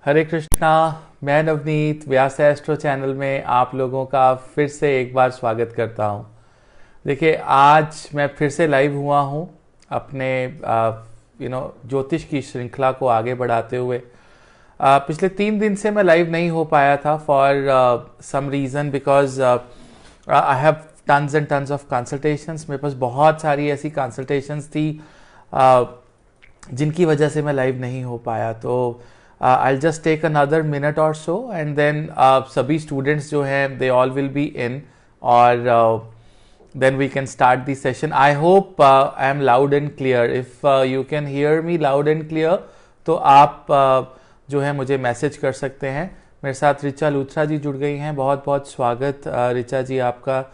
हरे कृष्णा। मैं नवनीत व्यास astro channel में आप लोगों का फिर से एक बार स्वागत करता हूं। देखिए, आज मैं फिर से लाइव हुआ हूं अपने ज्योतिष की श्रृंखला को आगे बढ़ाते हुए। पिछले 3 दिन से मैं लाइव नहीं हो पाया था for some reason, because I have tons and tons of consultations. मेरे पास बहुत सारी ऐसी कंसल्टेशंस थी जिनकी वजह से मैं लाइव नहीं हो पाया। तो I'll just take another minute or so and then सभी students जो हैं they all will be in और then we can start the session. I hope I am loud and clear. If you can hear me loud and clear तो आप जो है मुझे message कर सकते हैं। मेरे साथ ऋचा लूथरा जी जुड़ गई हैं, बहुत बहुत स्वागत ऋचा जी आपका।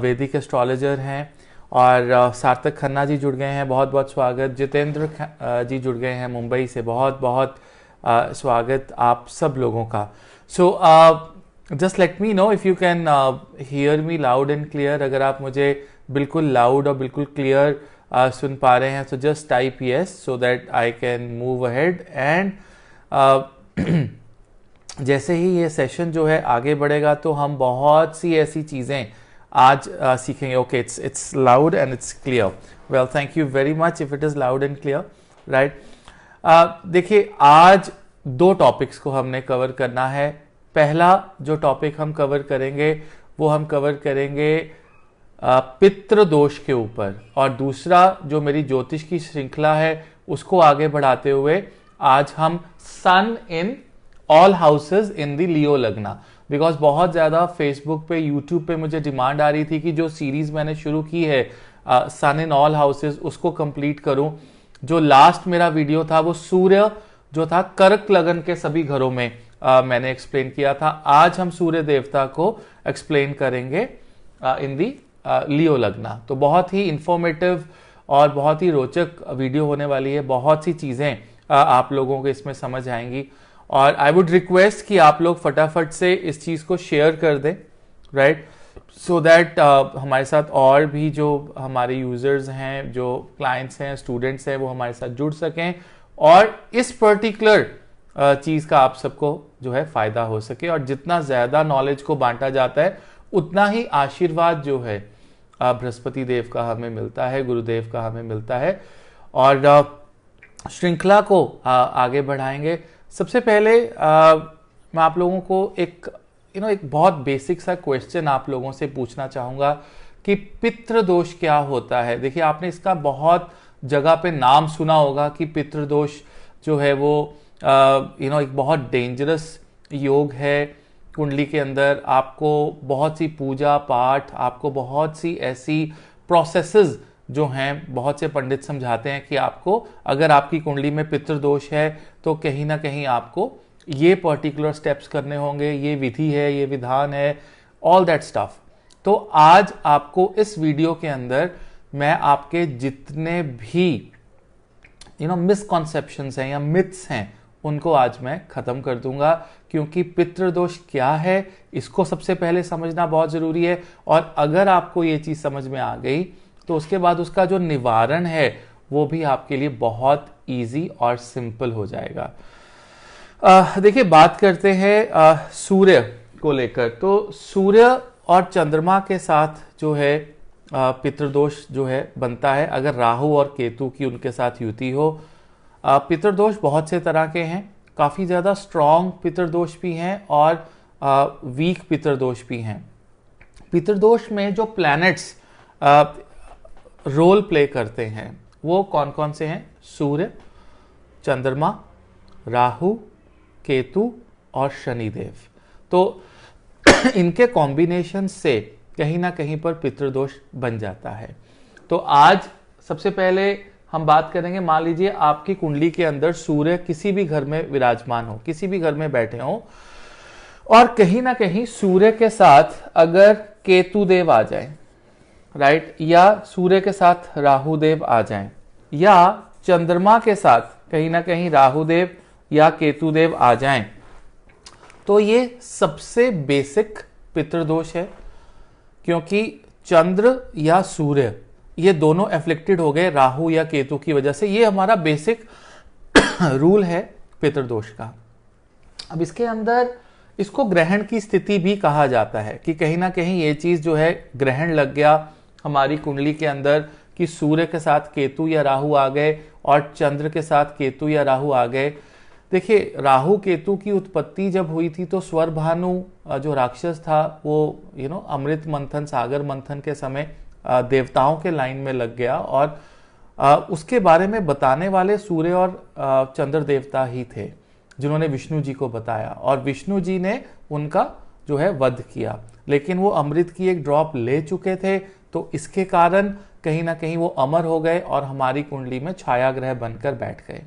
वैदिक एस्ट्रोलॉजर हैं। और सार्थक खन्ना जी जुड़ गए हैं, बहुत बहुत स्वागत। जितेंद्र जी जुड़ गए हैं मुंबई से, बहुत बहुत स्वागत आप सब लोगों का। So just let me know if you can hear me loud and clear. अगर आप मुझे बिल्कुल लाउड और बिल्कुल क्लियर सुन पा रहे हैं तो just type yes so that I can move ahead. And जैसे ही ये सेशन जो है आगे बढ़ेगा तो हम बहुत सी ऐसी चीज़ें आज सीखेंगे। Okay, it's loud and it's clear. Well, thank you very much if it is loud and clear, right. देखिए, आज 2 टॉपिक्स को हमने कवर करना है। पहला जो टॉपिक हम कवर करेंगे वो हम कवर करेंगे पितृ दोष के ऊपर, और दूसरा जो मेरी ज्योतिष की श्रृंखला है उसको आगे बढ़ाते हुए आज हम sun in all houses in the Leo lagna. Because बहुत ज़्यादा फेसबुक पे, यूट्यूब पे मुझे डिमांड आ रही थी कि जो सीरीज मैंने शुरू की है सन इन ऑल हाउसेस उसको कंप्लीट करूं। जो लास्ट मेरा वीडियो था वो सूर्य जो था कर्क लगन के सभी घरों में मैंने एक्सप्लेन किया था। आज हम सूर्य देवता को एक्सप्लेन करेंगे इन दी लियो लगना। तो बहुत ही इंफॉर्मेटिव और बहुत ही रोचक वीडियो होने वाली है। बहुत सी चीज़ें आप लोगों को इसमें समझ आएंगी और आई वुड रिक्वेस्ट कि आप लोग फटाफट से इस चीज़ को शेयर कर दें, राइट, सो दैट हमारे साथ और भी जो हमारे यूजर्स हैं, जो क्लाइंट्स हैं, स्टूडेंट्स हैं, वो हमारे साथ जुड़ सकें और इस पर्टिकुलर चीज़ का आप सबको जो है फ़ायदा हो सके। और जितना ज़्यादा नॉलेज को बांटा जाता है उतना ही आशीर्वाद जो है बृहस्पति देव का हमें मिलता है, गुरुदेव का हमें मिलता है। और श्रृंखला को आगे बढ़ाएंगे। सबसे पहले मैं आप लोगों को एक बहुत बेसिक सा क्वेश्चन आप लोगों से पूछना चाहूँगा कि पितृदोष क्या होता है। देखिए, आपने इसका बहुत जगह पे नाम सुना होगा कि पितृदोष जो है वो एक बहुत डेंजरस योग है। कुंडली के अंदर आपको बहुत सी पूजा पाठ, आपको बहुत सी ऐसी प्रोसेसेस जो हैं, बहुत से पंडित समझाते हैं कि आपको, अगर आपकी कुंडली में पितृदोष है तो कहीं ना कहीं आपको ये पर्टिकुलर स्टेप्स करने होंगे, ये विधि है, ये विधान है, ऑल दैट स्टफ। तो आज आपको इस वीडियो के अंदर मैं आपके जितने भी मिसकॉन्सेप्शंस हैं या मिथ्स हैं उनको आज मैं खत्म कर दूंगा, क्योंकि पितृदोष क्या है इसको सबसे पहले समझना बहुत जरूरी है। और अगर आपको ये चीज समझ में आ गई तो उसके बाद उसका जो निवारण है वो भी आपके लिए बहुत इजी और सिंपल हो जाएगा। देखिए, बात करते हैं सूर्य को लेकर। तो सूर्य और चंद्रमा के साथ जो है पितृदोष जो है बनता है अगर राहु और केतु की उनके साथ युति हो। पितृदोष बहुत से तरह के हैं, काफ़ी ज़्यादा स्ट्रॉन्ग पितृदोष भी हैं और वीक पितृदोष भी हैं। पितृदोष में जो प्लैनेट्स रोल प्ले करते हैं वो कौन कौन से हैं? सूर्य, चंद्रमा, राहु, केतु और शनिदेव। तो इनके कॉम्बिनेशन से कहीं ना कहीं पर पितृदोष बन जाता है। तो आज सबसे पहले हम बात करेंगे, मान लीजिए आपकी कुंडली के अंदर सूर्य किसी भी घर में विराजमान हो, किसी भी घर में बैठे हो, और कहीं ना कहीं सूर्य के साथ अगर केतु देव आ जाए, राइट, या सूर्य के साथ राहु देव आ जाए, या चंद्रमा के साथ कहीं ना कहीं राहु देव या केतु देव आ जाएं, तो ये सबसे बेसिक पितृदोष है। क्योंकि चंद्र या सूर्य ये दोनों एफ्लिक्टेड हो गए राहु या केतु की वजह से। ये हमारा बेसिक रूल है पितृदोष का। अब इसके अंदर इसको ग्रहण की स्थिति भी कहा जाता है कि कहीं ना कहीं ये चीज जो है ग्रहण लग गया हमारी कुंडली के अंदर कि सूर्य के साथ केतु या राहु आ गए और चंद्र के साथ केतु या राहु आ गए। देखिए राहु केतु की उत्पत्ति जब हुई थी तो स्वर भानु जो राक्षस था वो अमृत मंथन सागर मंथन के समय देवताओं के लाइन में लग गया और उसके बारे में बताने वाले सूर्य और चंद्र देवता ही थे जिन्होंने विष्णु जी को बताया और विष्णु जी ने उनका जो है वध किया, लेकिन वो अमृत की एक ड्रॉप ले चुके थे तो इसके कारण कहीं ना कहीं वो अमर हो गए और हमारी कुंडली में छाया ग्रह बनकर बैठ गए।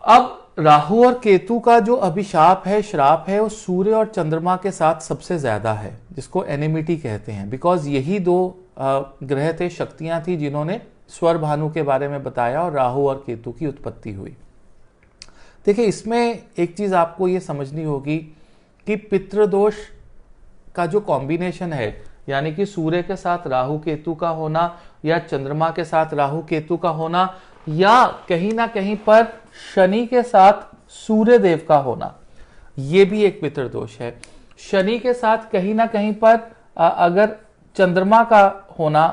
अब राहु और केतु का जो अभिशाप है श्राप है वो सूर्य और चंद्रमा के साथ सबसे ज्यादा है, जिसको एनिमिटी कहते हैं, बिकॉज यही दो ग्रह थे, शक्तियां थी जिन्होंने स्वर भानु के बारे में बताया और राहु और केतु की उत्पत्ति हुई। देखिए इसमें एक चीज आपको ये समझनी होगी कि पितृदोष का जो कॉम्बिनेशन है, यानी कि सूर्य के साथ राहु केतु का होना या चंद्रमा के साथ राहु केतु का होना या कहीं ना कहीं पर शनि के साथ सूर्य देव का होना, ये भी एक पितृदोष है। शनि के साथ कहीं ना कहीं पर अगर चंद्रमा का होना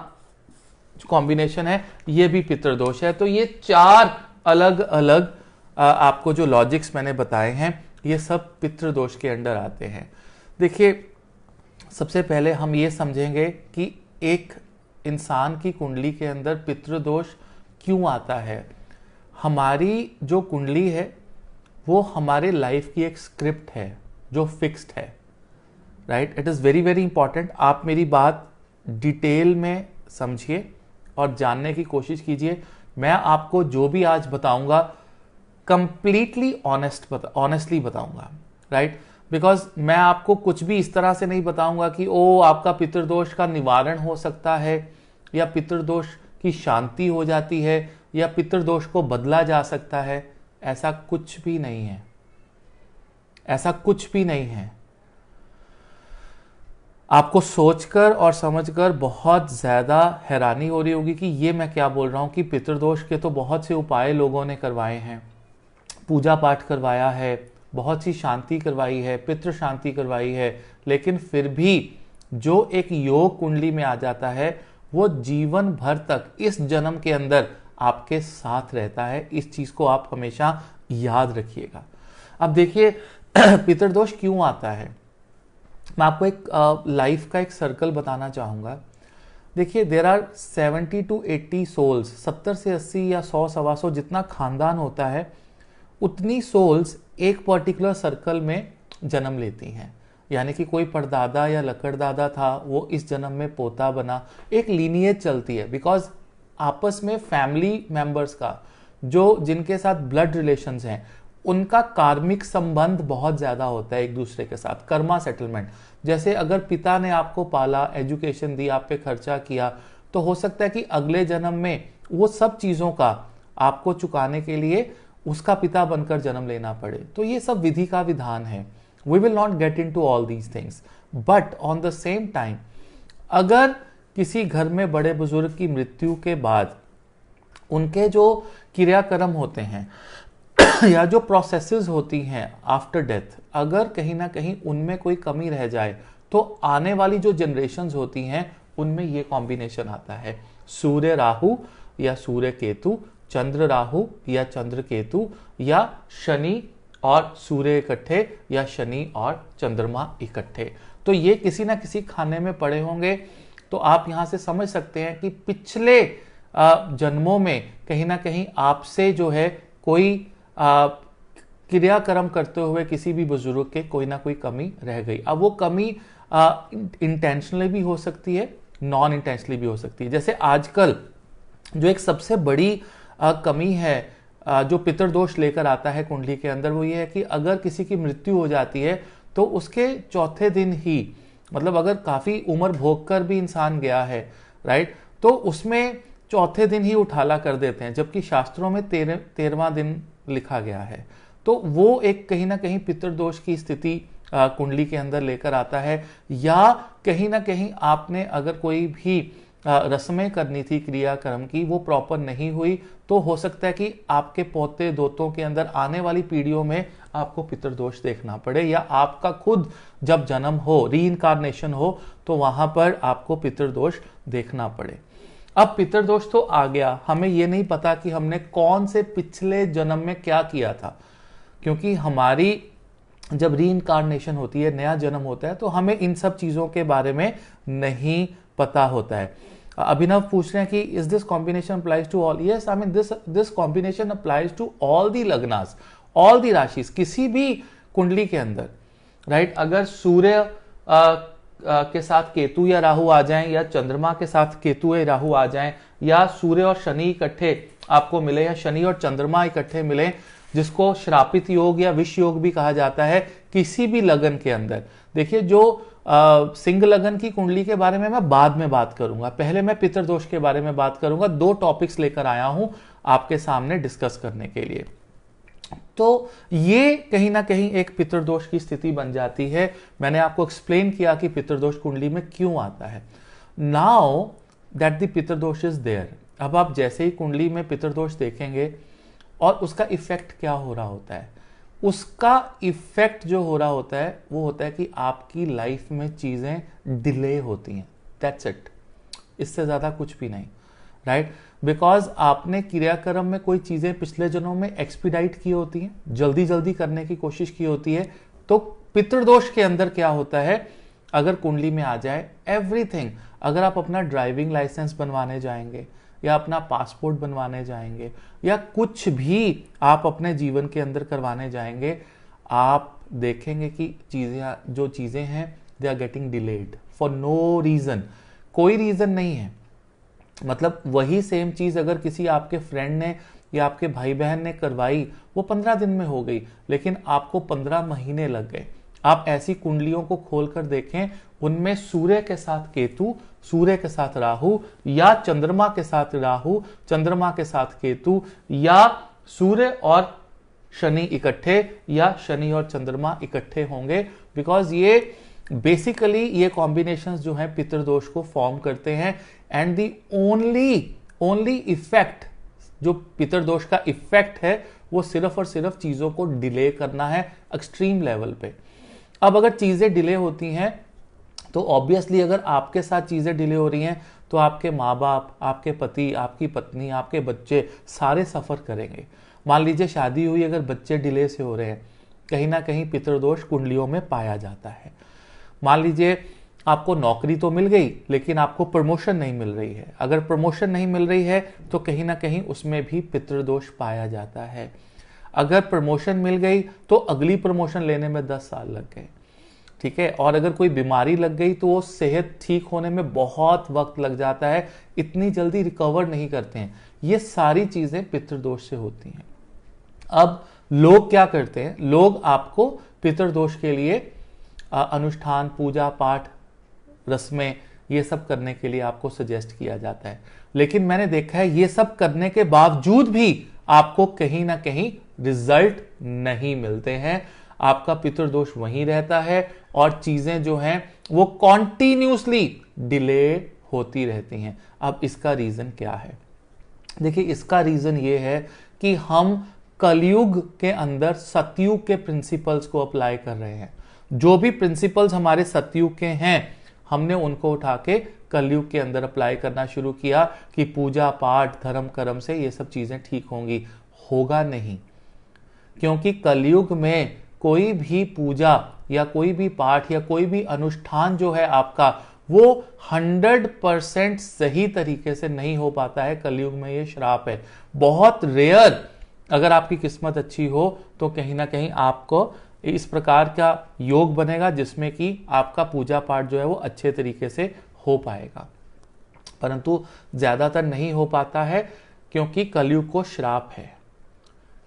कॉम्बिनेशन है, ये भी पितृदोष है। तो ये चार अलग अलग आपको जो लॉजिक्स मैंने बताए हैं ये सब पितृदोष के अंडर आते हैं। देखिए सबसे पहले हम ये समझेंगे कि एक इंसान की कुंडली के अंदर पितृदोष क्यों आता है। हमारी जो कुंडली है वो हमारे लाइफ की एक स्क्रिप्ट है जो फिक्स्ड है, right. It is very very important. आप मेरी बात डिटेल में समझिए और जानने की कोशिश कीजिए। मैं आपको जो भी आज बताऊंगा कंप्लीटली ऑनेस्टली बताऊंगा, राइट। बिकॉज मैं आपको कुछ भी इस तरह से नहीं बताऊंगा कि ओ आपका पितृदोष का निवारण हो सकता है या पितृदोष की शांति हो जाती है या पितृदोष को बदला जा सकता है। ऐसा कुछ भी नहीं है, ऐसा कुछ भी नहीं है। आपको सोचकर और समझकर बहुत ज्यादा हैरानी हो रही होगी कि ये मैं क्या बोल रहा हूं कि पितृदोष के तो बहुत से उपाय लोगों ने करवाए हैं, पूजा पाठ करवाया है, बहुत सी शांति करवाई है, पितृ शांति करवाई है, लेकिन फिर भी जो एक योग कुंडली में आ जाता है वो जीवन भर तक इस जन्म के अंदर आपके साथ रहता है। इस चीज को आप हमेशा याद रखिएगा। अब देखिए पितृदोष क्यों आता है, मैं आपको एक लाइफ का एक सर्कल बताना चाहूंगा। देखिए देर आर 70 to 80 सोल्स, 70 से 80 या 100 सवा 100 जितना खानदान होता है उतनी सोल्स एक पर्टिकुलर सर्कल में जन्म लेती हैं। यानी कि कोई परदादा या लकड़दादा था वो इस जन्म में पोता बना, एक लीनिएज चलती है। बिकॉज आपस में फैमिली मेंबर्स का जो जिनके साथ ब्लड रिलेशंस हैं उनका कार्मिक संबंध बहुत ज्यादा होता है एक दूसरे के साथ, कर्मा सेटलमेंट। जैसे अगर पिता ने आपको पाला, एजुकेशन दी, आप पे खर्चा किया, तो हो सकता है कि अगले जन्म में वो सब चीजों का आपको चुकाने के लिए उसका पिता बनकर जन्म लेना पड़े। तो ये सब विधि का विधान है। We will not get into all these things, but on the same time अगर किसी घर में बड़े बुजुर्ग की मृत्यु के बाद उनके जो क्रियाक्रम होते हैं या जो प्रोसेसेस होती हैं आफ्टर डेथ, अगर कहीं ना कहीं उनमें कोई कमी रह जाए तो आने वाली जो जनरेशन्स होती हैं उनमें ये कॉम्बिनेशन आता है, सूर्य राहु या सूर्य केतु, चंद्र राहु या चंद्र केतु, या शनि और सूर्य इकट्ठे या शनि और चंद्रमा इकट्ठे। तो ये किसी ना किसी खाने में पड़े होंगे। तो आप यहां से समझ सकते हैं कि पिछले जन्मों में कहीं ना कहीं आपसे जो है कोई क्रियाक्रम करते हुए किसी भी बुजुर्ग के कोई ना कोई कमी रह गई। अब वो कमी इंटेंशनली भी हो सकती है, नॉन इंटेंशनली भी हो सकती है। जैसे आजकल जो एक सबसे बड़ी कमी है जो पितृदोष लेकर आता है कुंडली के अंदर, वो ये है कि अगर किसी की मृत्यु हो जाती है तो उसके चौथे दिन ही, मतलब अगर काफी उम्र भोग कर भी इंसान गया है, राइट, तो उसमें चौथे दिन ही उठाला कर देते हैं, जबकि शास्त्रों में 13वां दिन लिखा गया है। तो वो एक कहीं ना कहीं पितृदोष की स्थिति कुंडली के अंदर लेकर आता है। या कहीं ना कहीं आपने अगर कोई भी रस्में करनी थी क्रियाक्रम की वो प्रॉपर नहीं हुई, तो हो सकता है कि आपके पोते दोतों के अंदर आने वाली पीढ़ियों में आपको पितृदोष देखना पड़े, या आपका खुद जब जन्म हो, रीइंकारनेशन हो, तो वहां पर आपको पितृदोष देखना पड़े। अब पितृदोष तो आ गया, हमें यह नहीं पता कि हमने कौन से पिछले जन्म में क्या किया था, क्योंकि हमारी जब रीइंकारनेशन होती है, नया जन्म होता है, तो हमें इन सब चीजों के बारे में नहीं पता होता है। अभिनव पूछ रहे हैं कि is this combination applies to all? Yes, I mean this combination applies to all the lagnas, all the rashis, किसी भी कुंडली के अंदर, राइट? अगर सूर्य के साथ केतु या राहु आ जाएं, या चंद्रमा के साथ केतु या राहु आ जाएं, या सूर्य और शनि इकट्ठे आपको मिले, या शनि और चंद्रमा इकट्ठे मिले, जिसको श्रापित योग या विष योग भी कहा जाता है, किसी भी लगन के अंदर। देखिए, जो सिंह लगन की कुंडली के बारे में मैं बाद में बात करूंगा, पहले मैं पितृदोष के बारे में बात करूंगा। 2 टॉपिक्स लेकर आया हूं आपके सामने डिस्कस करने के लिए। तो ये कहीं ना कहीं एक पितृदोष की स्थिति बन जाती है। मैंने आपको एक्सप्लेन किया कि पितृदोष कुंडली में क्यों आता है। Now that the pitrudosh is there, अब आप जैसे ही कुंडली में पितृदोष देखेंगे और उसका इफेक्ट क्या हो रहा होता है, उसका इफेक्ट जो हो रहा होता है वो होता है कि आपकी लाइफ में चीजें डिले होती हैं। दैट्स इट, इससे ज्यादा कुछ भी नहीं, राइट? बिकॉज आपने क्रियाक्रम में कोई चीजें पिछले जन्मों में एक्सपीडाइट की होती हैं, जल्दी जल्दी करने की कोशिश की होती है। तो पितृदोष के अंदर क्या होता है, अगर कुंडली में आ जाए एवरीथिंग, अगर आप अपना ड्राइविंग लाइसेंस बनवाने जाएंगे, या अपना पासपोर्ट बनवाने जाएंगे, या कुछ भी आप अपने जीवन के अंदर करवाने जाएंगे, आप देखेंगे कि जो चीजें हैं they are getting delayed for no reason, कोई रीजन नहीं है। मतलब वही सेम चीज अगर किसी आपके फ्रेंड ने या आपके भाई बहन ने करवाई, वो 15 दिन में हो गई, लेकिन आपको 15 महीने लग गए। आप ऐसी कुंडलियों को खोलकर देखें, उनमें सूर्य के साथ केतु, सूर्य के साथ राहु, या चंद्रमा के साथ राहु, चंद्रमा के साथ केतु, या सूर्य और शनि इकट्ठे, या शनि और चंद्रमा इकट्ठे होंगे। बिकॉज ये बेसिकली ये कॉम्बिनेशंस जो हैं पितृदोष को फॉर्म करते हैं। एंड दी ओनली इफेक्ट, जो पितृदोष का इफेक्ट है, वो सिर्फ और सिर्फ चीजों को डिले करना है एक्सट्रीम लेवल पे। अब अगर चीजें डिले होती हैं, तो ऑब्वियसली अगर आपके साथ चीजें डिले हो रही हैं, तो आपके माँ बाप, आपके पति, आपकी पत्नी, आपके बच्चे सारे सफर करेंगे। मान लीजिए शादी हुई, अगर बच्चे डिले से हो रहे हैं, कहीं ना कहीं पितृदोष कुंडलियों में पाया जाता है। मान लीजिए आपको नौकरी तो मिल गई, लेकिन आपको प्रमोशन नहीं मिल रही है। अगर प्रमोशन नहीं मिल रही है, तो कहीं ना कहीं उसमें भी पितृदोष पाया जाता है। अगर प्रमोशन मिल गई, तो अगली प्रमोशन लेने में 10 साल लग गए, ठीक है। और अगर कोई बीमारी लग गई, तो वो सेहत ठीक होने में बहुत वक्त लग जाता है, इतनी जल्दी रिकवर नहीं करते हैं। ये सारी चीजें पितृदोष से होती हैं। अब लोग क्या करते हैं, लोग आपको पितृदोष के लिए अनुष्ठान, पूजा पाठ, रस्में, ये सब करने के लिए आपको सजेस्ट किया जाता है। लेकिन मैंने देखा है ये सब करने के बावजूद भी आपको कहीं ना कहीं रिजल्ट नहीं मिलते हैं। आपका पितृदोष वहीं रहता है और चीजें जो हैं वो कॉन्टिन्यूसली डिले होती रहती हैं। अब इसका रीजन क्या है? देखिए, इसका रीजन ये है कि हम कलयुग के अंदर सतयुग के प्रिंसिपल्स को अप्लाई कर रहे हैं। जो भी प्रिंसिपल्स हमारे सतयुग के हैं, हमने उनको उठा के कलयुग के अंदर अप्लाई करना शुरू किया कि पूजा पाठ, धर्म कर्म से ये सब चीजें ठीक होंगी। होगा नहीं, क्योंकि कलयुग में कोई भी पूजा या कोई भी पाठ या कोई भी अनुष्ठान जो है आपका, वो 100% सही तरीके से नहीं हो पाता है। कलयुग में ये श्राप है। बहुत रेयर, अगर आपकी किस्मत अच्छी हो तो कहीं ना कहीं आपको इस प्रकार का योग बनेगा जिसमें कि आपका पूजा पाठ जो है वो अच्छे तरीके से हो पाएगा, परंतु ज्यादातर नहीं हो पाता है, क्योंकि कलयुग को श्राप है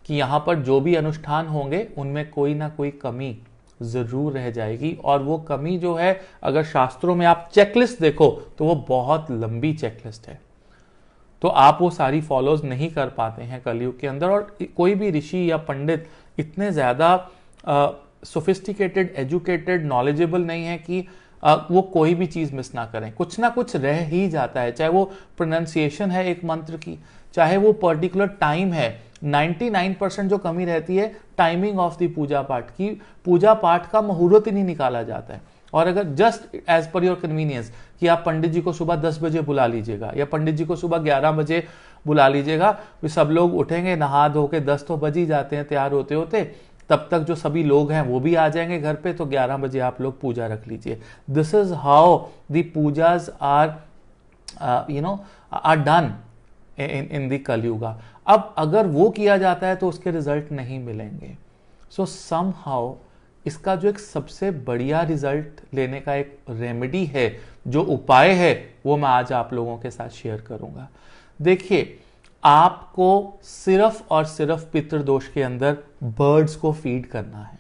कि यहां पर जो भी अनुष्ठान होंगे उनमें कोई ना कोई कमी जरूर रह जाएगी। और वो कमी जो है, अगर शास्त्रों में आप चेकलिस्ट देखो तो वो बहुत लंबी चेकलिस्ट है, तो आप वो सारी फॉलोज नहीं कर पाते हैं कलयुग के अंदर। और कोई भी ऋषि या पंडित इतने ज्यादा सोफिस्टिकेटेड, एजुकेटेड, नॉलेजेबल नहीं है कि वो कोई भी चीज मिस ना करें, कुछ ना कुछ रह ही जाता है, चाहे वो प्रोनाउंसिएशन है एक मंत्र की, चाहे वो पर्टिकुलर टाइम है। 99% जो कमी रहती है टाइमिंग ऑफ द पूजा पाठ की, पूजा पाठ का मुहूर्त ही नहीं निकाला जाता है। और अगर just as per your convenience कि आप पंडित जी को सुबह 10 बजे बुला लीजिएगा या पंडित जी को सुबह 11 बजे बुला लीजिएगा, तो सब लोग उठेंगे, नहा धो के 10 तो बज ही जाते हैं तैयार होते होते, तब तक जो सभी लोग हैं वो भी आ जाएंगे घर पे, तो 11 बजे आप लोग पूजा रख लीजिए। This is how the pujas are are done in the Kaliyuga. अब अगर वो किया जाता है तो उसके रिजल्ट नहीं मिलेंगे। सो समहाउ इसका जो एक सबसे बढ़िया रिजल्ट लेने का एक रेमेडी है, जो उपाय है, वो मैं आज आप लोगों के साथ शेयर करूंगा। देखिए, आपको सिर्फ और सिर्फ पितृदोष के अंदर बर्ड्स को फीड करना है।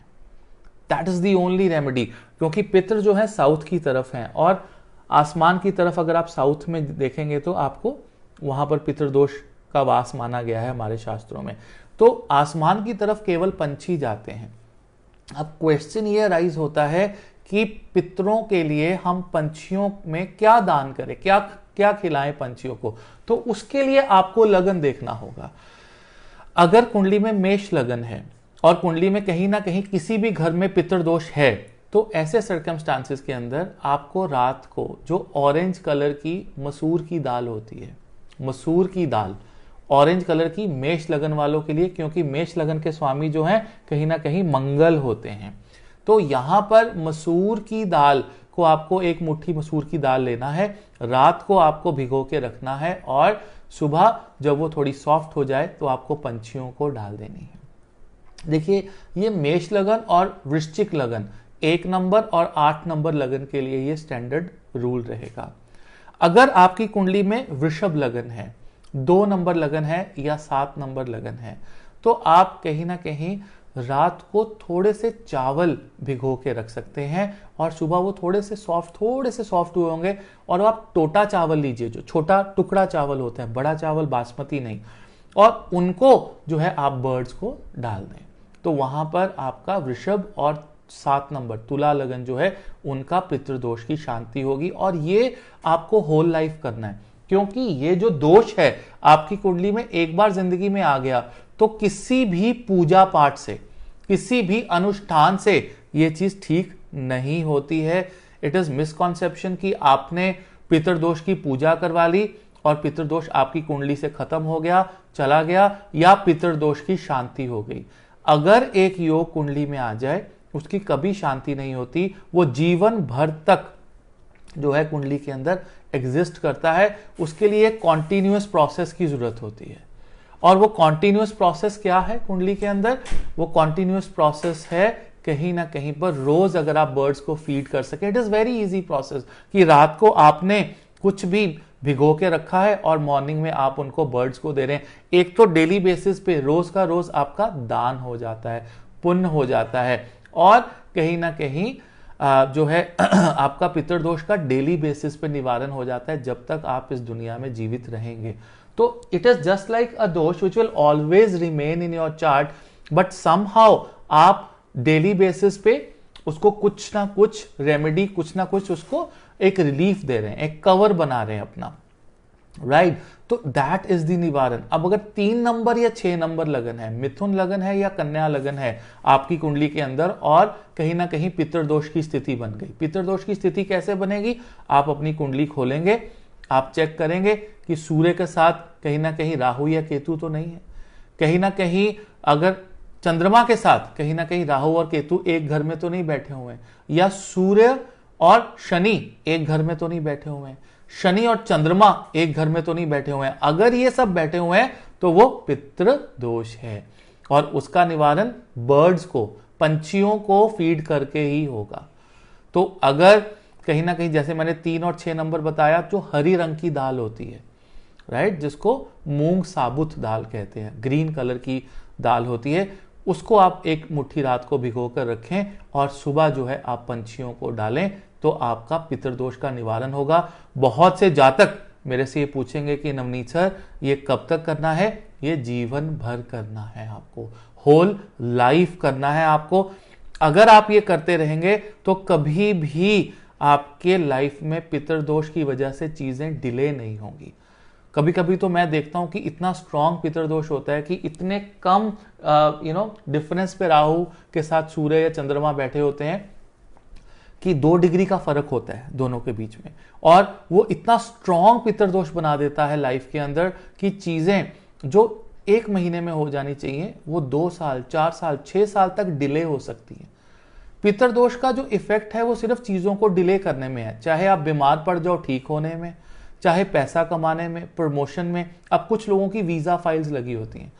That is the only remedy, क्योंकि पितृ जो है साउथ की तरफ है और आसमान की तरफ अगर आप साउथ में देखेंगे तो आपको वहां पर पितृदोष का वास माना गया है हमारे शास्त्रों में। तो आसमान की तरफ केवल पंछी जाते हैं। अब क्वेश्चन ये राइज होता है कि पितरों के लिए हम पंछियों में क्या दान करें, क्या क्या खिलाएं पंछियों को। तो उसके लिए आपको लगन देखना होगा। अगर कुंडली में मेष लगन है और कुंडली में कहीं ना कहीं किसी भी घर में पितृदोष है, तो ऐसे सर्कमस्टांसेस के अंदर आपको रात को जो ऑरेंज कलर की मसूर की दाल होती है, मसूर की दाल ऑरेंज कलर की, मेष लगन वालों के लिए, क्योंकि मेष लगन के स्वामी जो हैं कहीं ना कहीं मंगल होते हैं। तो यहां पर मसूर की दाल को आपको एक मुट्ठी मसूर की दाल लेना है, रात को आपको भिगो के रखना है और सुबह जब वो थोड़ी सॉफ्ट हो जाए तो आपको पंछियों को डाल देनी है। देखिए, ये मेष लगन और वृश्चिक लगन 1 नंबर और 8 नंबर लगन के लिए ये स्टैंडर्ड रूल रहेगा। अगर आपकी कुंडली में वृषभ लगन है, 2 नंबर लगन है या 7 नंबर लगन है, तो आप कहीं ना कहीं रात को थोड़े से चावल भिगो के रख सकते हैं और सुबह वो थोड़े से सॉफ्ट हुए होंगे, और आप टोटा चावल लीजिए, जो छोटा टुकड़ा चावल होता है, बड़ा चावल बासमती नहीं, और उनको जो है आप बर्ड्स को डाल दें। तो वहां पर आपका वृषभ और 7 नंबर तुला लगन जो है उनका पितृदोष की शांति होगी। और ये आपको होल लाइफ करना है, क्योंकि ये जो दोष है आपकी कुंडली में एक बार जिंदगी में आ गया तो किसी भी पूजा पाठ से, किसी भी अनुष्ठान से ये चीज ठीक नहीं होती है। इट इज मिसकॉन्सेप्शन कि आपने पितृदोष की पूजा करवा ली और पितृदोष आपकी कुंडली से खत्म हो गया, चला गया, या पितृदोष की शांति हो गई। अगर एक योग कुंडली में आ जाए उसकी कभी शांति नहीं होती, वो जीवन भर तक जो है कुंडली के अंदर एग्जिस्ट करता है। उसके लिए कॉन्टिन्यूअस प्रोसेस की जरूरत होती है। और वो कॉन्टिन्यूअस प्रोसेस क्या है कुंडली के अंदर? वो कॉन्टिन्यूअस प्रोसेस है कहीं ना कहीं पर रोज अगर आप बर्ड्स को फीड कर सके। It is very easy process कि रात को आपने कुछ भी भिगो के रखा है और मॉर्निंग में आप उनको बर्ड्स को दे रहे हैं। एक तो डेली बेसिस पे रोज का रोज आपका दान हो जाता है, पुण्य हो जाता है, और कहीं ना कहीं जो है आपका पितृदोष का डेली बेसिस पे निवारण हो जाता है जब तक आप इस दुनिया में जीवित रहेंगे। तो it is just like a dosha which will always remain in your chart, but somehow आप डेली बेसिस पे उसको कुछ ना कुछ रेमेडी, कुछ ना कुछ उसको एक रिलीफ दे रहे हैं, एक कवर बना रहे हैं अपना, राइट? तो दैट इज द निवारण। अब अगर 3 नंबर या 6 नंबर लगन है, मिथुन लगन है या कन्या लगन है आपकी कुंडली के अंदर, और कहीं ना कहीं पितृदोष की स्थिति बन गई। पितृदोष की स्थिति कैसे बनेगी? आप अपनी कुंडली खोलेंगे, आप चेक करेंगे कि सूर्य के साथ कहीं ना कहीं राहु या केतु तो नहीं है, कहीं ना कहीं अगर चंद्रमा के साथ कहीं ना कहीं राहु और केतु एक घर में तो नहीं बैठे हुए हैं, या सूर्य और शनि एक घर में तो नहीं बैठे हुए हैं, शनि और चंद्रमा एक घर में तो नहीं बैठे हुए हैं। अगर ये सब बैठे हुए हैं तो वो पितृ दोष है, और उसका निवारण बर्ड्स को, पंछियों को फीड करके ही होगा। तो अगर कहीं ना कहीं जैसे मैंने 3 और 6 नंबर बताया, जो हरी रंग की दाल होती है, राइट, जिसको मूंग साबुत दाल कहते हैं, ग्रीन कलर की दाल होती है, उसको आप एक मुट्ठी रात को भिगो कर रखें और सुबह जो है आप पंछियों को डालें, तो आपका पितृदोष का निवारण होगा। बहुत से जातक मेरे से ये पूछेंगे कि नवनीत सर ये कब तक करना है? ये जीवन भर करना है, आपको होल लाइफ करना है आपको। अगर आप ये करते रहेंगे तो कभी भी आपके लाइफ में पितृदोष की वजह से चीजें डिले नहीं होंगी। कभी कभी तो मैं देखता हूं कि इतना स्ट्रांग पितृदोष होता है कि इतने कम डिफरेंस पे राहु के साथ सूर्य या चंद्रमा बैठे होते हैं कि 2 डिग्री का फर्क होता है दोनों के बीच में, और वो इतना स्ट्रांग पितृदोष बना देता है लाइफ के अंदर कि चीजें जो 1 महीने में हो जानी चाहिए वो 2 साल, 4 साल, 6 साल तक डिले हो सकती है। पितृदोष का जो इफेक्ट है वो सिर्फ चीजों को डिले करने में है, चाहे आप बीमार पड़ जाओ ठीक होने में, चाहे पैसा कमाने में, प्रमोशन में। अब कुछ लोगों की वीजा फाइल्स लगी होती हैं,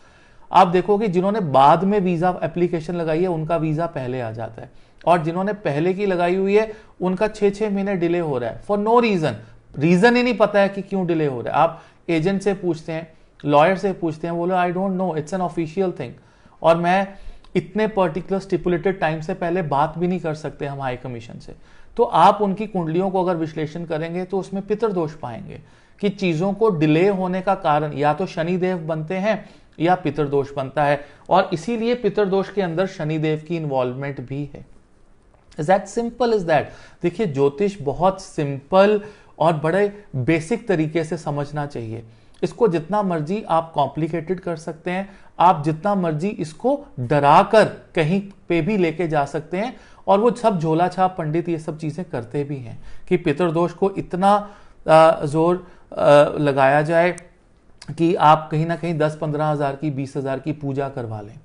आप देखोगे जिन्होंने बाद में वीजा एप्लीकेशन लगाई है उनका वीजा पहले आ जाता है, और जिन्होंने पहले की लगाई हुई है उनका 6-6 महीने डिले हो रहा है फॉर नो रीजन ही नहीं पता है कि क्यों डिले हो रहा है। आप एजेंट से पूछते हैं, लॉयर से पूछते हैं, बोलो I don't know, it's an official thing, और मैं इतने पर्टिकुलर स्टिपुलेटेड टाइम से पहले बात भी नहीं कर सकते हम हाई कमीशन से। तो आप उनकी कुंडलियों को अगर विश्लेषण करेंगे तो उसमें पितृदोष पाएंगे कि चीजों को डिले होने का कारण या तो शनिदेव बनते हैं या पितृदोष बनता है, और इसीलिए पितृदोष के अंदर शनिदेव की इन्वॉल्वमेंट भी है। Is that simple is that. देखिए ज्योतिष बहुत सिंपल और बड़े बेसिक तरीके से समझना चाहिए। इसको जितना मर्जी आप कॉम्प्लिकेटेड कर सकते हैं, आप जितना मर्जी इसको डराकर कहीं पे भी लेके जा सकते हैं, और वो सब झोला छाप पंडित ये सब चीजें करते भी हैं कि पितृदोष को इतना जोर लगाया जाए कि आप कहीं ना कहीं 10-15 हजार की, 20 हजार की पूजा करवा लें।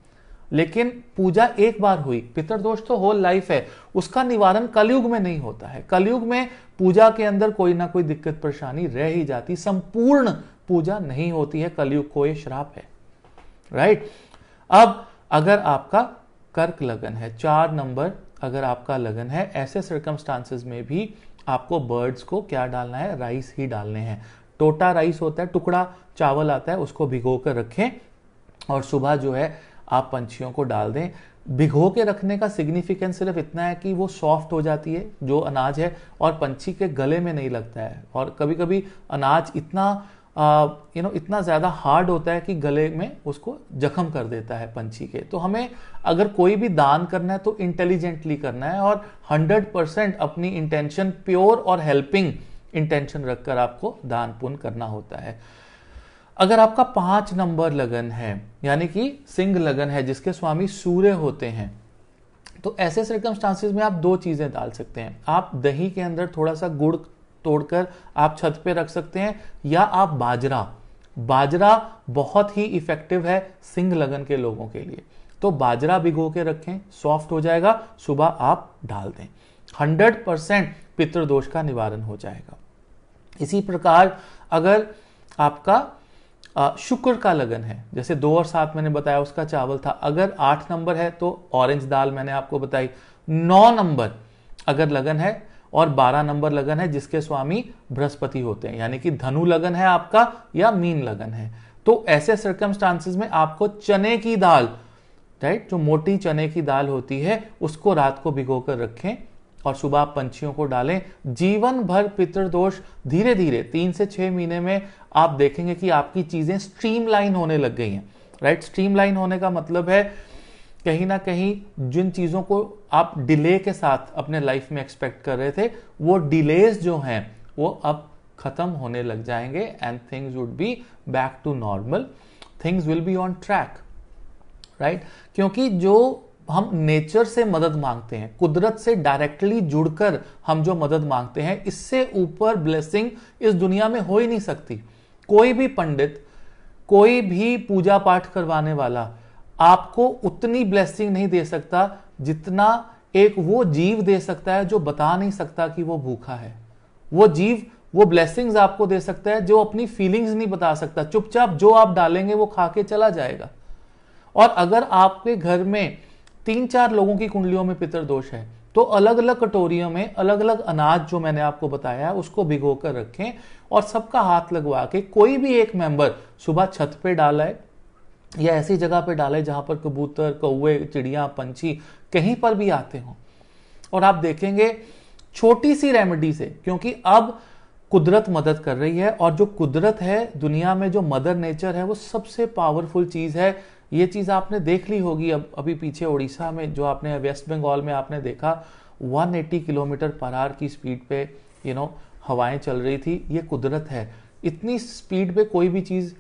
लेकिन पूजा एक बार हुई, पितृदोष तो होल लाइफ है, उसका निवारण कलयुग में नहीं होता है। कलयुग में पूजा के अंदर कोई ना कोई दिक्कत परेशानी रह ही जाती, संपूर्ण पूजा नहीं होती है, कलयुग को ये श्राप है, राइट। अब अगर आपका कर्क लगन है, 4 नंबर अगर आपका लगन है, ऐसे सर्कमस्टांसेस में भी आपको बर्ड्स को क्या डालना है, राइस ही डालने हैं। टोटा राइस होता है, टुकड़ा चावल आता है, उसको भिगो कर रखें और सुबह जो है आप पंछियों को डाल दें। भिगो के रखने का सिग्निफिकेंस सिर्फ इतना है कि वो सॉफ्ट हो जाती है जो अनाज है, और पंछी के गले में नहीं लगता है। और कभी कभी अनाज इतना इतना ज्यादा हार्ड होता है कि गले में उसको जख्म कर देता है पंछी के। तो हमें अगर कोई भी दान करना है तो इंटेलिजेंटली करना है, और 100% अपनी इंटेंशन प्योर और हेल्पिंग इंटेंशन रखकर आपको दान पुण्य करना होता है। अगर आपका 5 नंबर लगन है, यानी कि सिंह लगन है जिसके स्वामी सूर्य होते हैं, तो ऐसे सर्कमस्टांसेस में आप 2 चीजें डाल सकते हैं। आप दही के अंदर थोड़ा सा गुड़ तोड़कर आप छत पे रख सकते हैं, या आप बाजरा बहुत ही इफेक्टिव है सिंह लगन के लोगों के लिए। तो बाजरा भिगो के रखें, सॉफ्ट हो जाएगा, सुबह आप डाल दें, 100% पितृदोष का निवारण हो जाएगा। इसी प्रकार अगर आपका शुक्र का लगन है, जैसे 2 और 7 मैंने बताया उसका चावल था, अगर 8 नंबर है तो ऑरेंज दाल मैंने आपको बताई, 9 नंबर अगर लगन है और 12 नंबर लगन है जिसके स्वामी बृहस्पति होते हैं, यानी कि धनु लगन है आपका या मीन लगन है, तो ऐसे सर्कमस्टांसेस में आपको चने की दाल, राइट, जो मोटी चने की दाल होती है उसको रात को भिगोकर रखें और सुबह आप पंछियों को डालें। जीवन भर पितृदोष धीरे धीरे 3 से 6 महीने में आप देखेंगे कि आपकी चीजें स्ट्रीमलाइन होने लग गई हैं, राइट। स्ट्रीमलाइन होने का मतलब है कहीं ना कहीं जिन चीजों को आप डिले के साथ अपने लाइफ में एक्सपेक्ट कर रहे थे, वो डिलेज जो हैं वो अब खत्म होने लग जाएंगे, and things would be back to normal, things will be on track, right. क्योंकि जो हम नेचर से मदद मांगते हैं, कुदरत से डायरेक्टली जुड़कर हम जो मदद मांगते हैं, इससे ऊपर ब्लेसिंग इस दुनिया में हो ही नहीं सकती। कोई भी पंडित, कोई भी पूजा पाठ करवाने वाला आपको उतनी ब्लेसिंग नहीं दे सकता जितना एक वो जीव दे सकता है जो बता नहीं सकता कि वो भूखा है। वो जीव वो ब्लेसिंग्स आपको दे सकता है जो अपनी फीलिंग्स नहीं बता सकता, चुपचाप जो आप डालेंगे वो खा के चला जाएगा। और अगर आपके घर में 3-4 लोगों की कुंडलियों में पितृदोष है तो अलग अलग कटोरियों में अलग अलग अनाज जो मैंने आपको बताया उसको भिगो कर रखें, और सबका हाथ लगवा के कोई भी एक मेंबर सुबह छत पे डाला है या ऐसी जगह पे डाले जहां पर कबूतर, कौवे, चिड़िया, पंछी कहीं पर भी आते हों, और आप देखेंगे छोटी सी रेमेडी से, क्योंकि अब कुदरत मदद कर रही है, और जो कुदरत है दुनिया में, जो मदर नेचर है, वो सबसे पावरफुल चीज है। ये चीज आपने देख ली होगी अभी पीछे उड़ीसा में, जो आपने वेस्ट बंगाल में आपने देखा, 180 किलोमीटर पर आवर की स्पीड पे हवाएं चल रही थी। ये कुदरत है। इतनी स्पीड पे कोई भी चीज़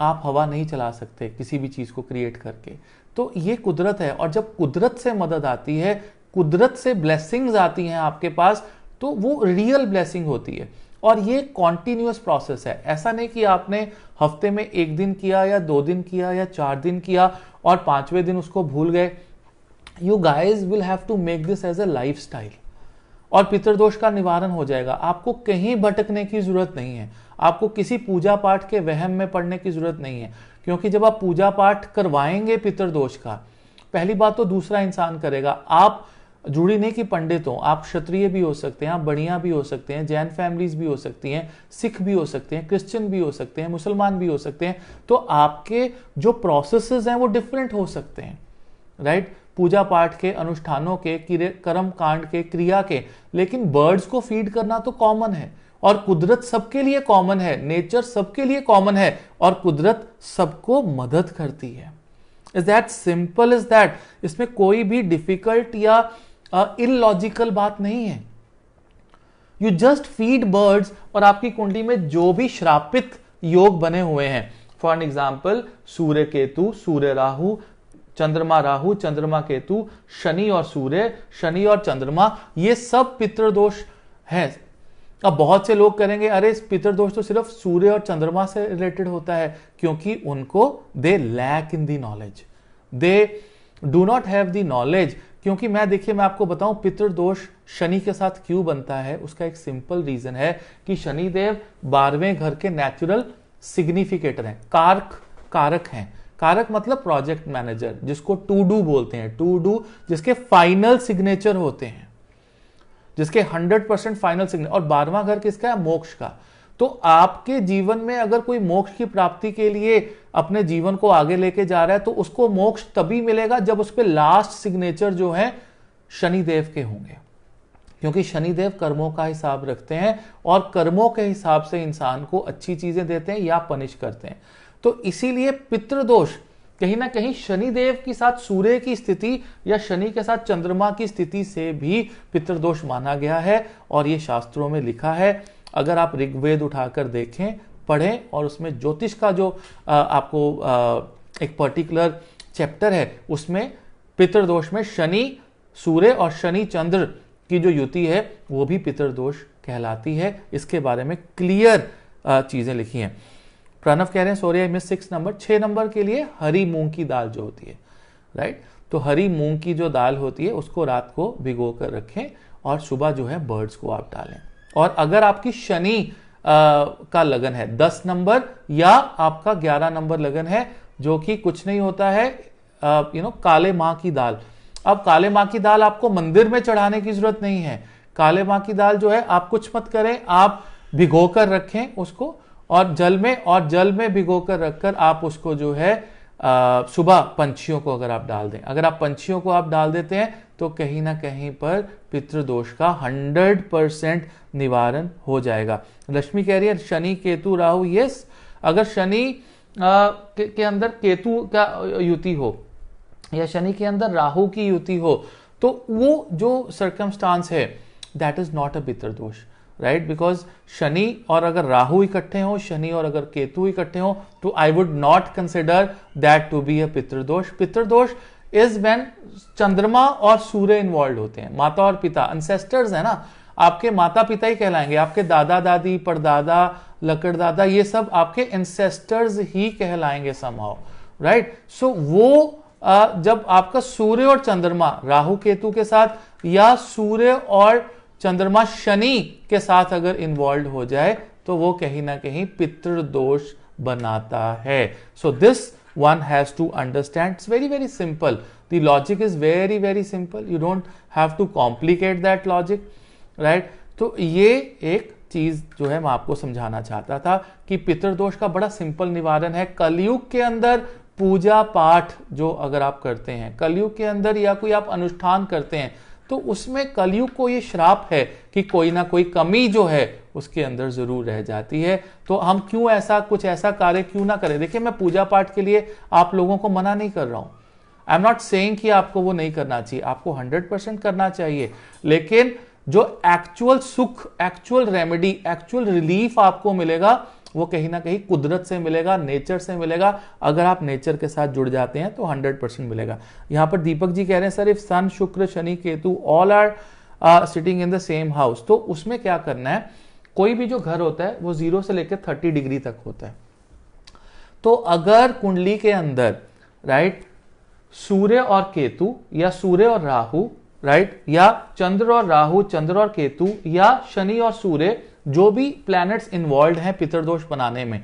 आप हवा नहीं चला सकते किसी भी चीज़ को क्रिएट करके। तो ये कुदरत है, और जब कुदरत से मदद आती है, कुदरत से ब्लेसिंग्स आती हैं आपके पास, तो वो रियल ब्लेसिंग होती है। और ये कॉन्टिन्यूअस प्रोसेस है। ऐसा नहीं कि आपने हफ्ते में 1 दिन किया या 2 दिन किया या 4 दिन किया और 5वें दिन उसको भूल गए। You guys will have to make this as a life style, और पितृदोष का निवारण हो जाएगा। आपको कहीं भटकने की जरूरत नहीं है, आपको किसी पूजा पाठ के वहम में पड़ने की जरूरत नहीं है, क्योंकि जब आप पूजा पाठ करवाएंगे पितृदोष का, पहली बात तो दूसरा इंसान करेगा। आप जरूरी नहीं कि पंडित हो, आप क्षत्रिय भी हो सकते हैं, आप बढ़िया भी हो सकते हैं, जैन फैमिलीज भी हो सकती हैं, सिख भी हो सकते हैं, क्रिश्चियन भी हो सकते हैं, मुसलमान भी हो सकते हैं। तो आपके जो प्रोसेसेस हैं वो डिफरेंट हो सकते हैं, राइट, पूजा पाठ के, अनुष्ठानों के, कर्म कांड के, क्रिया के। लेकिन बर्ड्स को फीड करना तो कॉमन है, और कुदरत सबके लिए कॉमन है, नेचर सबके लिए कॉमन है, और कुदरत सबको मदद करती है। Is that simple is that. इसमें कोई भी डिफिकल्ट या इलॉजिकल बात नहीं है। यू जस्ट फीड बर्ड्स, और आपकी कुंडली में जो भी श्रापित योग बने हुए हैं, फॉर एन एग्जाम्पल सूर्य केतु, सूर्य राहु, चंद्रमा राहु, चंद्रमा केतु, शनि और सूर्य, शनि और चंद्रमा, ये सब पितृदोष है। अब बहुत से लोग करेंगे, अरे पितृदोष तो सिर्फ सूर्य और चंद्रमा से रिलेटेड होता है, क्योंकि उनको they lack in the knowledge, they do not have the knowledge. क्योंकि मैं आपको बताऊं पितृदोष शनि के साथ क्यों बनता है। उसका एक सिंपल रीजन है कि शनिदेव 12वें घर के नेचुरल सिग्निफिकेटर हैं, कारक हैं। कारक मतलब प्रोजेक्ट मैनेजर, जिसको टू डू बोलते हैं। टू डू जिसके फाइनल सिग्नेचर होते हैं, जिसके 100% फाइनल सिग्नेचर। और 12वां घर किसका है? मोक्ष का। तो आपके जीवन में अगर कोई मोक्ष की प्राप्ति के लिए अपने जीवन को आगे लेके जा रहा है, तो उसको मोक्ष तभी मिलेगा जब उस पर लास्ट सिग्नेचर जो है शनिदेव के होंगे, क्योंकि शनिदेव कर्मों का हिसाब रखते हैं, और कर्मों के हिसाब से इंसान को अच्छी चीजें देते हैं या पनिश करते हैं। तो इसीलिए पितृदोष कहीं ना कहीं शनिदेव के साथ सूर्य की स्थिति या शनि के साथ चंद्रमा की स्थिति से भी पितृदोष माना गया है, और ये शास्त्रों में लिखा है। अगर आप ऋग्वेद उठाकर देखें, पढ़ें, और उसमें ज्योतिष का जो आपको एक पर्टिकुलर चैप्टर है, उसमें पितृदोष में शनि सूर्य और शनि चंद्र की जो युति है वो भी पितृदोष कहलाती है। इसके बारे में क्लियर चीजें लिखी हैं। प्रणव कह रहे हैं sorry I miss 6 number. 6 number के लिए हरी मूंग की दाल जो होती है, राइट, तो हरी मूंग की जो दाल होती है उसको रात को भिगो कर रखें, और सुबह जो है बर्ड्स को आप डालें। और अगर आपकी शनि का लगन है 10 नंबर या आपका 11 नंबर लगन है, जो कि कुछ नहीं होता है काले माह की दाल। अब काले माह की दाल आपको मंदिर में चढ़ाने की जरूरत नहीं है। काले माह की दाल जो है आप कुछ मत करें, आप भिगो कर रखें उसको, और जल में भिगोकर रखकर आप उसको जो है सुबह पंछियों को अगर आप डाल दें, अगर आप पंछियों को आप डाल देते हैं, तो कहीं ना कहीं पर पितृदोष का 100% निवारण हो जाएगा। लक्ष्मी कह रही है शनि केतु राहु, यस, अगर शनि के अंदर केतु का युति हो या शनि के अंदर राहु की युति हो, तो वो जो सर्कमस्टांस है that is not a pitrudosh, right, because Shani और अगर राहु इकट्ठे हो, शनि और अगर केतु इकट्ठे हो, तो I would not consider that to be a pitrudosh. Pitrudosh is when Chandrama और सूर्य इन्वॉल्व होते हैं। माता और पिता एंसेस्टर्स है ना, आपके माता पिता ही कहलाएंगे, आपके दादा दादी, परदादा, लकड़दादा, ये सब आपके एंसेस्टर्स ही कहलाएंगे समहाउ, राइट। सो वो जब आपका सूर्य और चंद्रमा राहु केतु के साथ या सूर्य और चंद्रमा शनि के साथ अगर इन्वॉल्व हो जाए, तो वो कहीं ना कहीं पितृदोष बनाता है। So this one has to understand. It's very very simple. The logic is very very simple. You don't have to complicate that logic, right? तो ये एक चीज जो है मैं आपको समझाना चाहता था कि पितृदोष का बड़ा सिंपल निवारण है। कलयुग के अंदर पूजा पाठ जो अगर आप करते हैं, कलयुग के अंदर या कोई आप अनुष्ठान करते हैं, तो उसमें कलयुग को ये श्राप है कि कोई ना कोई कमी जो है उसके अंदर जरूर रह जाती है। तो हम क्यों कुछ ऐसा कार्य क्यों ना करें। देखिए, मैं पूजा पाठ के लिए आप लोगों को मना नहीं कर रहा हूं, आई एम नॉट सेइंग कि आपको वो नहीं करना चाहिए, आपको 100% करना चाहिए, लेकिन जो एक्चुअल सुख, एक्चुअल रेमेडी, एक्चुअल रिलीफ आपको मिलेगा वो कहीं ना कहीं कुदरत से मिलेगा, नेचर से मिलेगा। अगर आप नेचर के साथ जुड़ जाते हैं तो 100% मिलेगा। यहां पर दीपक जी कह रहे हैं sir if sun, Shukra, Shani, Ketu all are sitting in the same house, तो उसमें क्या करना है, कोई भी जो घर होता है वो 0 से लेकर 30 डिग्री तक होता है। तो अगर कुंडली के अंदर राइट सूर्य और केतु या सूर्य और राहु राइट, या चंद्र और राहु, चंद्र और केतु, या शनि और सूर्य, जो भी प्लैनेट्स इन्वॉल्व हैं पितृदोष बनाने में,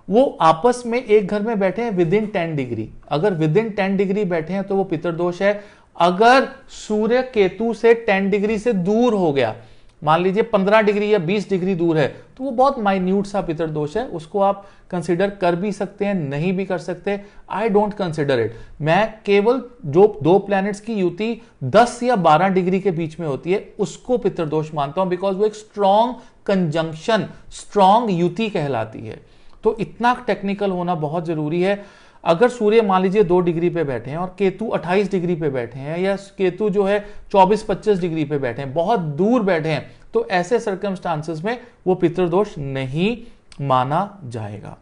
वो आपस में एक घर में बैठे हैं विद इन 10 डिग्री। अगर विद इन 10 डिग्री बैठे हैं तो वो पितृदोष है। अगर सूर्य केतु से 10 डिग्री से दूर हो गया, मान लीजिए 15 डिग्री या 20 डिग्री दूर है, तो वो बहुत माइन्यूट सा पितृदोष है, उसको आप कंसिडर कर भी सकते हैं, नहीं भी कर सकते। I don't consider it. मैं केवल जो दो प्लैनेट्स की युति 10 या 12 डिग्री के बीच में होती है उसको पितृदोष मानता हूं, बिकॉज वो एक स्ट्रॉन्ग कंजंक्शन, स्ट्रॉन्ग युति कहलाती है। तो इतना टेक्निकल होना बहुत जरूरी है। अगर सूर्य मान लीजिए 2 डिग्री पे बैठे हैं और केतु 28 डिग्री पे बैठे हैं, या केतु जो है 24-25 डिग्री पे बैठे हैं, बहुत दूर बैठे हैं, तो ऐसे सर्कमस्टांसेस में वो पितृदोष नहीं माना जाएगा।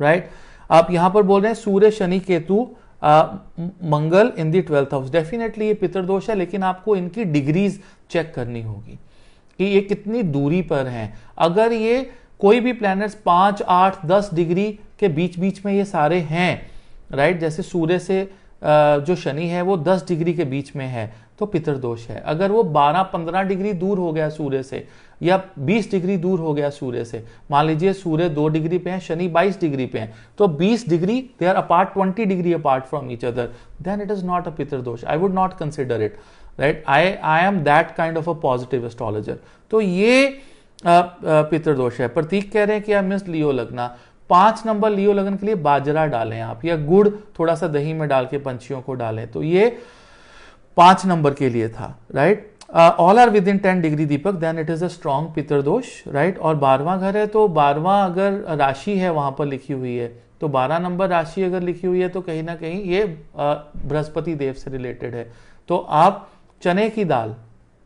राइट आप यहां पर बोल रहे हैं सूर्य, शनि, केतु, मंगल इन दी 12th हाउस, डेफिनेटली ये पितृदोष है, लेकिन आपको इनकी डिग्रीज चेक करनी होगी कि ये कितनी दूरी पर हैं। अगर ये कोई भी प्लैनेट्स 5, 8, 10 डिग्री के बीच बीच में ये सारे हैं राइट, जैसे सूर्य से जो शनि है वो 10 डिग्री के बीच में है तो पितृदोष है। अगर वो 12-15 डिग्री दूर हो गया सूर्य से, या 20 डिग्री दूर हो गया सूर्य से, मान लीजिए सूर्य 2 डिग्री पे है, शनि 22 डिग्री पे है, तो 20 degree they are apart, 20 degree apart from each other, then it is not a pitrudosh. I would not consider it right. I am that kind of a positive astrologer. तो ये पितृदोष है। प्रतीक कह रहे हैं कि आई मिस लियो लगना। 5 नंबर लियो लगन के लिए बाजरा डालें आप, या गुड़ थोड़ा सा दही में डाल के पंछियों को डालें, तो ये 5 नंबर के लिए था right. All are within 10 degree Deepak, then it is a strong pitrudosh right. और 12वां घर है तो 12वां अगर राशि है वहां पर लिखी हुई है, तो 12 नंबर राशि अगर लिखी हुई है तो कहीं ना कहीं ये बृहस्पति देव से रिलेटेड है। तो आप चने की दाल,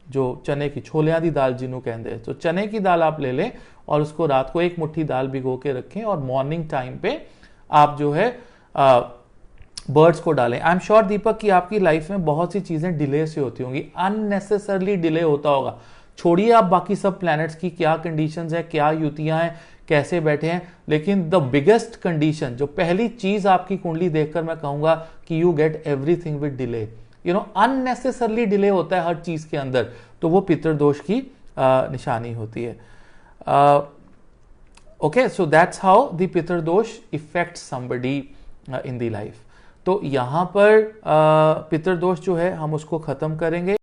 जो चने की छोलियां दी दाल जिन्हों कहते हैं, तो चने की दाल आप ले लें और उसको रात को 1 मुट्ठी दाल भिगो के रखें और मॉर्निंग टाइम पे आप जो है बर्ड्स को डालें। आई एम श्योर दीपक कि आपकी लाइफ में बहुत सी चीजें डिले से होती होंगी, अननेसेसरली डिले होता होगा। छोड़िए आप बाकी सब प्लैनेट्स की क्या कंडीशंस है, क्या युतियां हैं, कैसे बैठे हैं, लेकिन द बिगेस्ट कंडीशन, जो पहली चीज आपकी कुंडली देखकर मैं कहूंगा कि you get everything with delay, you know unnecessarily delay होता है हर चीज के अंदर, तो वो पितृदोष की निशानी होती है। Okay, so that's how the pitrudosh effects somebody in the life. तो यहां पर पितृदोष जो है हम उसको खत्म करेंगे।